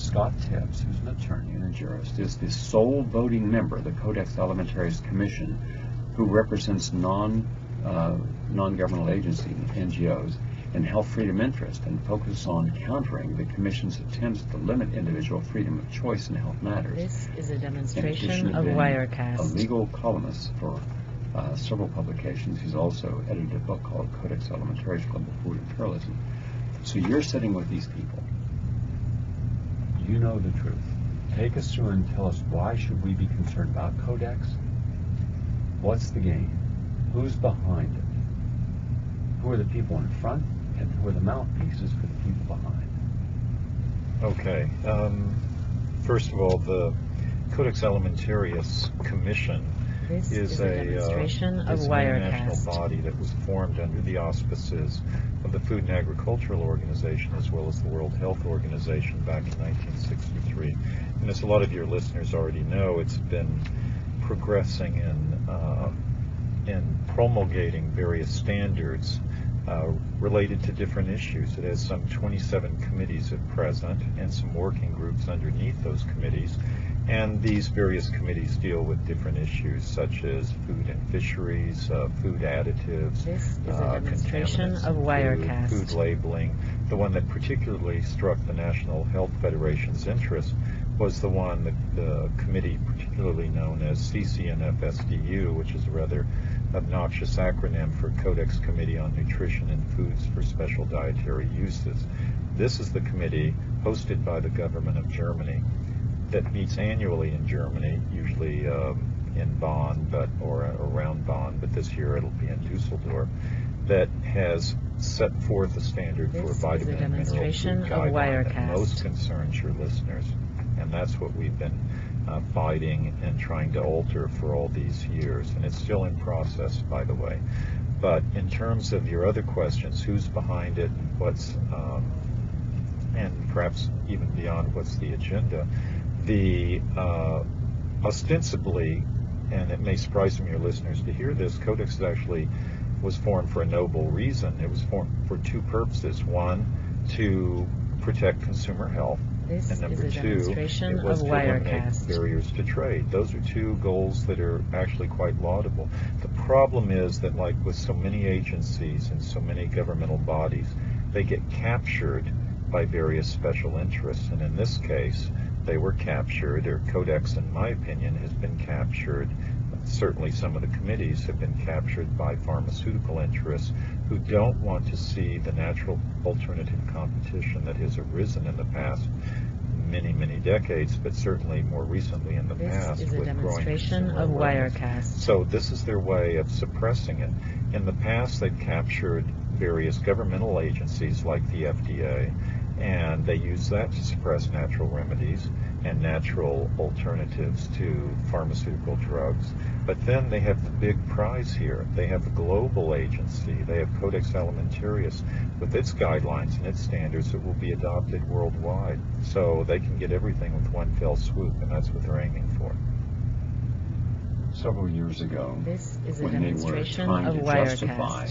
Scott Tibbs, who's an attorney and a jurist, is the sole voting member of the Codex Alimentarius Commission, who represents non-governmental agencies, NGOs, and health freedom interest, and focuses on countering the Commission's attempts to limit individual freedom of choice in health matters. This is a demonstration of Wirecast. A legal columnist for several publications. He's also edited a book called Codex Alimentarius Global Food Imperialism. So you're sitting with these people. You know the truth. Take us through and tell us, why should we be concerned about Codex? What's the game? Who's behind it? Who are the people in front, and who are the mouthpieces for the people behind? Okay. First of all, the Codex Alimentarius Commission is a demonstration of international body that was formed under the auspices of the Food and Agricultural Organization as well as the World Health Organization back in 1963. And as a lot of your listeners already know, it's been progressing in promulgating various standards related to different issues. It has some 27 committees at present and some working groups underneath those committees. And these various committees deal with different issues such as food and fisheries, food additives, this is a demonstration of Wirecast. Food labeling. The one that particularly struck the National Health Federation's interest was the one that the committee particularly known as CCNF-SDU, which is a rather obnoxious acronym for Codex Committee on Nutrition and Foods for Special Dietary Uses. This is the committee hosted by the government of Germany that meets annually in Germany, usually in Bonn, or around Bonn, but this year it'll be in Dusseldorf, that has set forth a standard for vitamin and mineral food guideline that most concerns your listeners. And that's what we've been fighting and trying to alter for all these years. And it's still in process, by the way. But in terms of your other questions, who's behind it, what's, and perhaps even beyond what's the agenda, the ostensibly, and it may surprise some of your listeners to hear this, Codex actually was formed for a noble reason. It was formed for two purposes. One, to protect consumer health. And number two, it was to eliminate barriers to trade. Those are two goals that are actually quite laudable. The problem is that, like with so many agencies and so many governmental bodies, they get captured by various special interests. And in this case, they were captured, or Codex, in my opinion, has been captured. Certainly some of the committees have been captured by pharmaceutical interests who don't want to see the natural alternative competition that has arisen in the past many, many decades, but certainly more recently in the past with growing demonstration of Wirecast. So this is their way of suppressing it. In the past, they've captured various governmental agencies like the FDA, and they use that to suppress natural remedies and natural alternatives to pharmaceutical drugs. But then they have the big prize here. They have a global agency. They have Codex Alimentarius with its guidelines and its standards that will be adopted worldwide. So they can get everything with one fell swoop, and that's what they're aiming for. Several years ago, this is a when they were trying to justify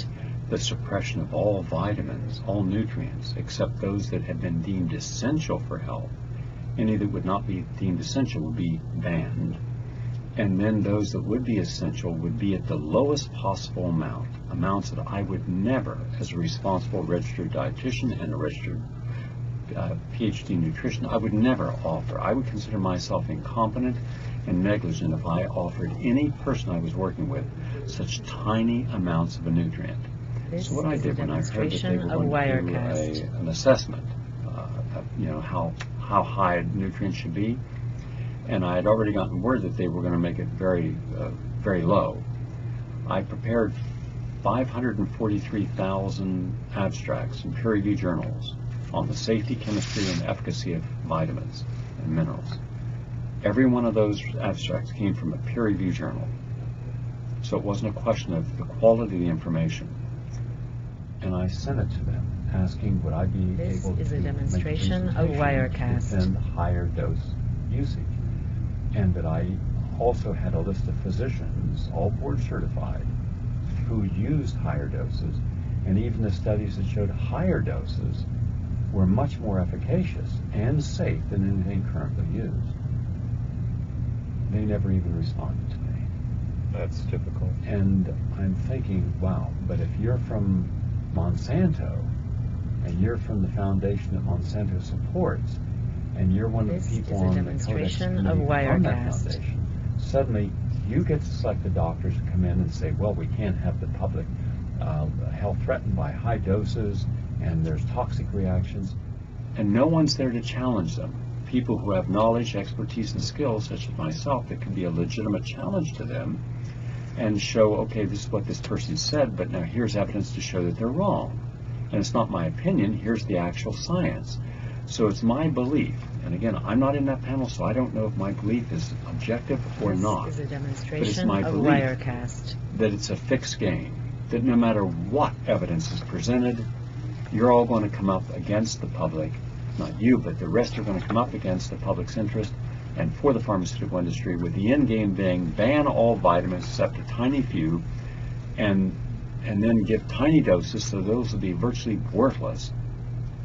the suppression of all vitamins, all nutrients, except those that had been deemed essential for health, any that would not be deemed essential would be banned. And then those that would be essential would be at the lowest possible amount, amounts that I would never, as a responsible registered dietitian and a registered PhD nutrition, I would never offer. I would consider myself incompetent and negligent if I offered any person I was working with such tiny amounts of a nutrient. So what I did when I heard that they were going to do an assessment of, how high nutrients should be, and I had already gotten word that they were going to make it very, very low, I prepared 543,000 abstracts in peer-reviewed journals on the safety, chemistry, and efficacy of vitamins and minerals. Every one of those abstracts came from a peer-reviewed journal. So it wasn't a question of the quality of the information. And I sent it to them, asking would I be able to a demonstration of Wirecast. Defend higher dose usage. And that I also had a list of physicians, all board certified, who used higher doses, and even the studies that showed higher doses were much more efficacious and safe than anything currently used. They never even responded to me. That's typical. And I'm thinking, wow, but if you're from Monsanto, and you're from the foundation that Monsanto supports, and you're one of the people on the Codex committee from that foundation, suddenly you get to select the doctors to come in and say, well, we can't have the public health threatened by high doses, and there's toxic reactions. And no one's there to challenge them. People who have knowledge, expertise, and skills, such as myself, that could be a legitimate challenge to them and show, okay, this is what this person said, but now here's evidence to show that they're wrong. And it's not my opinion, here's the actual science. So it's my belief, and again, I'm not in that panel, so I don't know if my belief is objective or not. This is a But it's demonstration my of belief Wirecast. that it's a fixed game, that no matter what evidence is presented, you're all going to come up against the public, not you, but the rest are going to come up against the public's interest and for the pharmaceutical industry, with the end game being ban all vitamins except a tiny few, and then give tiny doses, so those will be virtually worthless,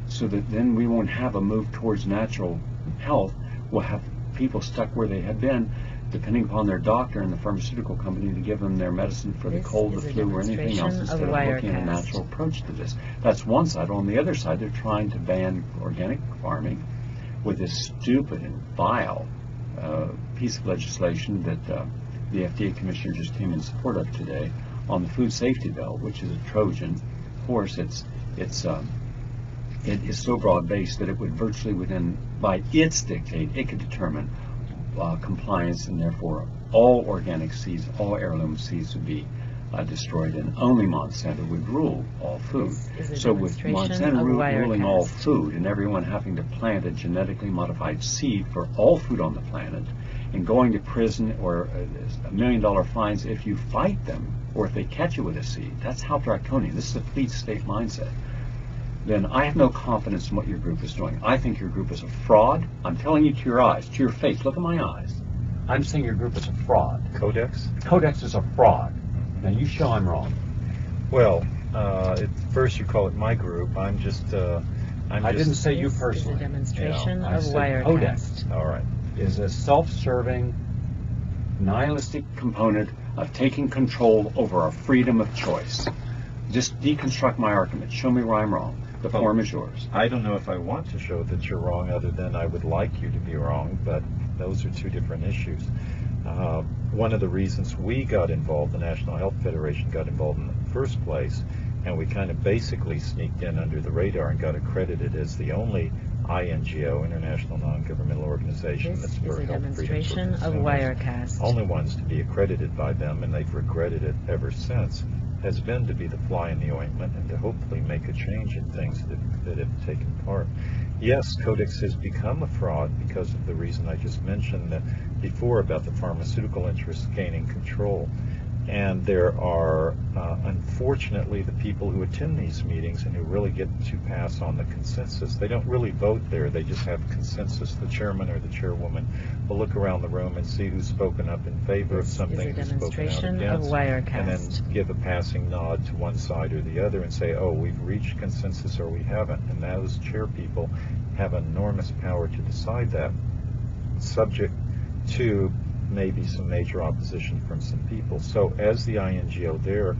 so that then we won't have a move towards natural health. We'll have people stuck where they have been, depending upon their doctor and the pharmaceutical company to give them their medicine for the cold, the flu, or anything else, instead of looking at a natural approach to this. That's one side. On the other side, they're trying to ban organic farming with this stupid and vile piece of legislation that the FDA commissioner just came in support of today on the food safety bill, which is a Trojan horse. It is so broad-based that it would virtually, by its dictate, it could determine compliance, and therefore all organic seeds, all heirloom seeds would be destroyed, and only Monsanto would rule all food. So with Monsanto ruling all food and everyone having to plant a genetically modified seed for all food on the planet, and going to prison or $1 million fines if you fight them or if they catch you with a seed, that's how draconian. This is a fleet state mindset. Then I have no confidence in what your group is doing. I think your group is a fraud. I'm telling you to your eyes, to your face. Look at my eyes. I'm saying your group is a fraud. Codex? Codex is a fraud. Now you show I'm wrong. Well, at first you call it my group. I didn't say you This personally. is a demonstration I of said Wirecast. Codex All right. is a self-serving, nihilistic component of taking control over our freedom of choice. Just deconstruct my argument. Show me where I'm wrong. The form is yours. I don't know if I want to show that you're wrong, other than I would like you to be wrong, but those are two different issues. One of the reasons we got involved, the National Health Federation got involved in the first place, and we kind of basically sneaked in under the radar and got accredited as the only INGO, International Non-Governmental Organization, that's for health freedom for demonstration of consumers. Wirecast. Only ones to be accredited by them, and they've regretted it ever since, has been to be the fly in the ointment and to hopefully make a change in things that have taken part. Yes, Codex has become a fraud because of the reason I just mentioned that before about the pharmaceutical interests gaining control. And there are, unfortunately, the people who attend these meetings and who really get to pass on the consensus. They don't really vote there. They just have consensus. The chairman or the chairwoman will look around the room and see who's spoken up in favor of something, who's spoken out against, and then give a passing nod to one side or the other and say, oh, we've reached consensus or we haven't. And those chair people have enormous power to decide that, subject to maybe some major opposition from some people. So as the INGO there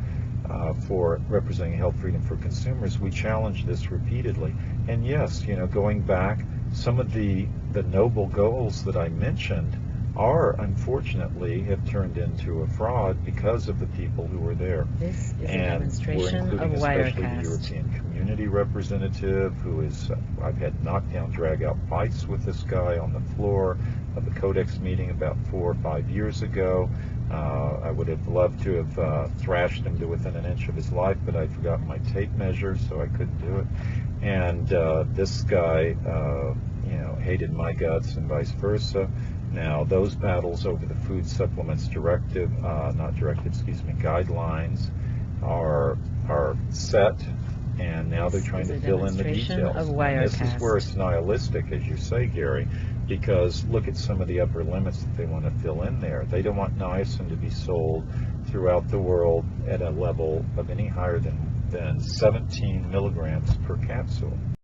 for representing health freedom for consumers, we challenge this repeatedly. And yes, going back, some of the noble goals that I mentioned are, unfortunately, have turned into a fraud because of the people who were there. This is a And we're demonstration including of especially Wirecast. the European community representative, who is, I've had knockdown, drag-out fights with this guy on the floor of the Codex meeting about 4 or 5 years ago. I would have loved to have thrashed him to within an inch of his life, but I forgot my tape measure, so I couldn't do it. And this guy, hated my guts and vice versa. Now, those battles over the food supplements guidelines are set, and now they're trying to fill in the details. And this is where it's nihilistic, as you say, Gary, because look at some of the upper limits that they want to fill in there. They don't want niacin to be sold throughout the world at a level of any higher than 17 milligrams per capsule.